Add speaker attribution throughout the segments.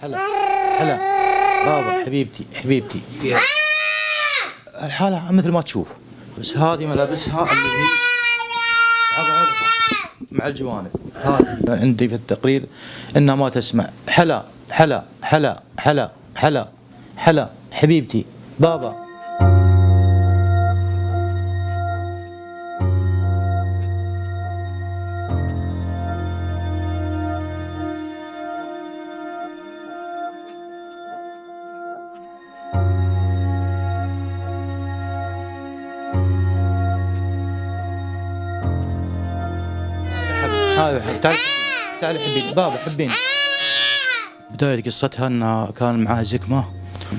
Speaker 1: هلا هلا بابا حبيبتي الحالة مثل ما تشوف، بس هذه ملابسها اللي هي عضعضها مع الجوانب. هذه عندي في التقرير انها ما تسمع. هلا هلا هلا هلا هلا هلا حبيبتي بابا. هذا تعال حبيبي بابا حبيني. بداية قصتها انها كان معها زكمة،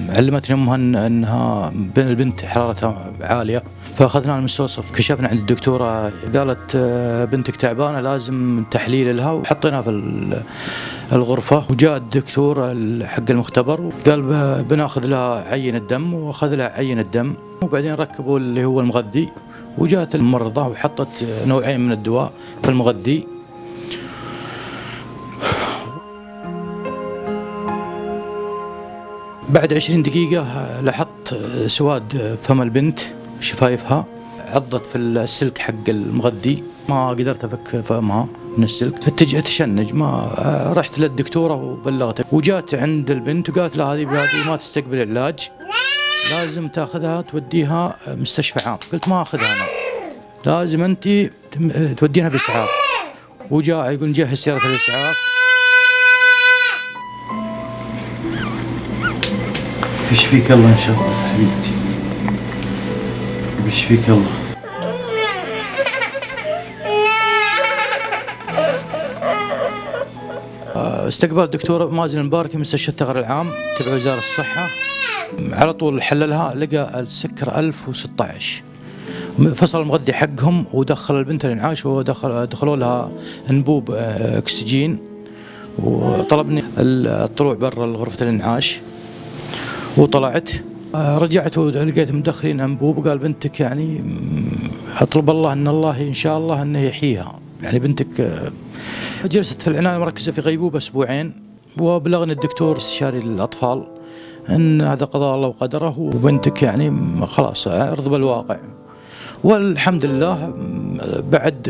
Speaker 1: علمتني امها انها البنت حرارتها عالية، فاخذنا المستوصف. كشفنا عند الدكتورة قالت بنتك تعبانة لازم تحليل لها، وحطيناها في الغرفة. وجاء الدكتور حق المختبر وقال بناخذ لها عينة دم، واخذ لها عينة دم، وبعدين ركبوا اللي هو المغذي. وجاءت الممرضة وحطت نوعين من الدواء في المغذي. بعد 20 دقيقة لاحظت سواد فم البنت، شفايفها عضت في السلك حق المغذي، ما قدرت أفك فمها من السلك، تشنج. ما رحت للدكتورة وبلغتها، وجات عند البنت وقالت لها هذه ما تستقبل علاج، لازم تاخذها توديها مستشفى عام. قلت ما أخذها أنا، لازم أنت تودينها بإسعاف. وجاء يقول نجهز سيارة الإسعاف. يشفيك الله إن شاء الله حبيبتي، يشفيك الله. استقبل الدكتور مازن المباركي مستشفى الثغر العام تبع وزارة الصحة. على طول حللها، لقى السكر 1016. فصل المغذي حقهم ودخل البنت الانعاش، ودخلوا لها انبوب اكسجين، وطلبني الطلوع برا غرفة الانعاش. وطلعت رجعت ولقيت مدخلين انبوب، وقال بنتك يعني اطلب الله ان الله ان شاء الله انه يحييها، يعني بنتك. جلست في العناية المركزة في غيبوبة اسبوعين، وبلغني الدكتور استشاري الاطفال ان هذا قضاء الله وقدره، وبنتك يعني خلاص ارض بالواقع. والحمد لله بعد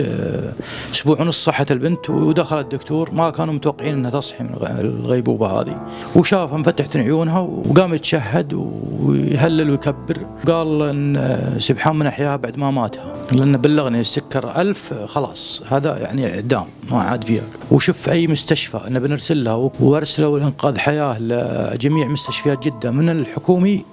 Speaker 1: اسبوع ونص صحت البنت، ودخل الدكتور. ما كانوا متوقعين انها تصحي من الغيبوبه هذه، وشافها مفتحت عيونها وقام يتشهد ويهلل ويكبر. قال ان سبحان من احياها بعد ما ماتها، لان بلغني السكر 1000 خلاص، هذا يعني اعدام ما عاد فيها. وشوف اي مستشفى انا بنرسل لها، وارسلوا لانقاذ حياه لجميع مستشفيات جده، من الحكومي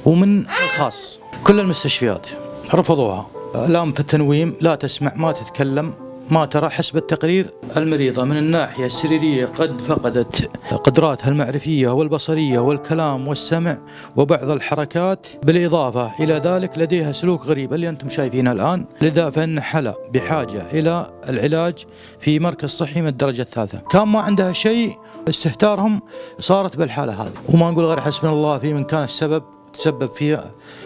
Speaker 1: ومن الخاص. كل المستشفيات رفضوها. الآن في التنويم لا تسمع، ما تتكلم، ما ترى. حسب التقرير المريضة من الناحية السريرية قد فقدت قدراتها المعرفية والبصرية والكلام والسمع وبعض الحركات، بالإضافة إلى ذلك لديها سلوك غريب اللي أنتم شايفينه الآن. لذا فإن حلا بحاجة إلى العلاج في مركز صحي من الدرجة الثالثة. كان ما عندها شيء، استهتارهم صارت بالحالة هذه. وما نقول غير حسبنا الله في من كان تسبب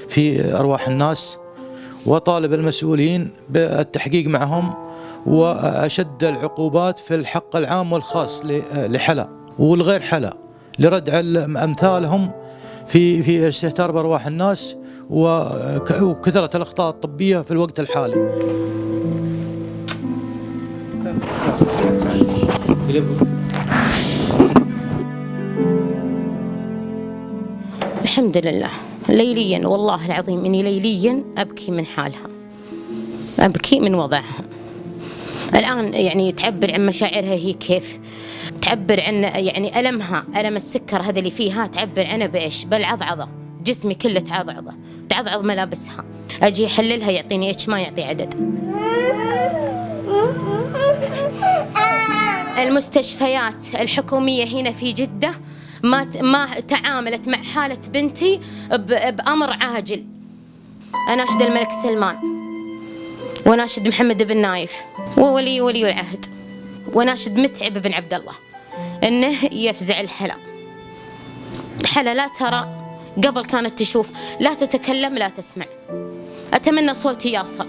Speaker 1: في أرواح الناس. وطالب المسؤولين بالتحقيق معهم وأشد العقوبات في الحق العام والخاص لحلا والغير حلا، لردع أمثالهم في استهتار بأرواح الناس وكثرة الأخطاء الطبية في الوقت الحالي.
Speaker 2: الحمد لله. ليليا والله العظيم إني ليليا أبكي من حالها، أبكي من وضعها. الآن يعني تعبر عن مشاعرها هي كيف، تعبر عن يعني ألمها، ألم السكر هذا اللي فيها، تعبر عنه بإيش؟ بالعضعضة. جسمي كله تعضعض ملابسها. أجي أحللها يعطيني إيش؟ ما يعطي عدد. المستشفيات الحكومية هنا في جدة ما تعاملت مع حالة بنتي بأمر عاجل. أناشد الملك سلمان، وناشد محمد بن نايف، وولي العهد، وناشد متعب بن عبد الله إنه يفزع الحلا. حلا لا ترى، قبل كانت تشوف، لا تتكلم لا تسمع. أتمنى صوتي يصل.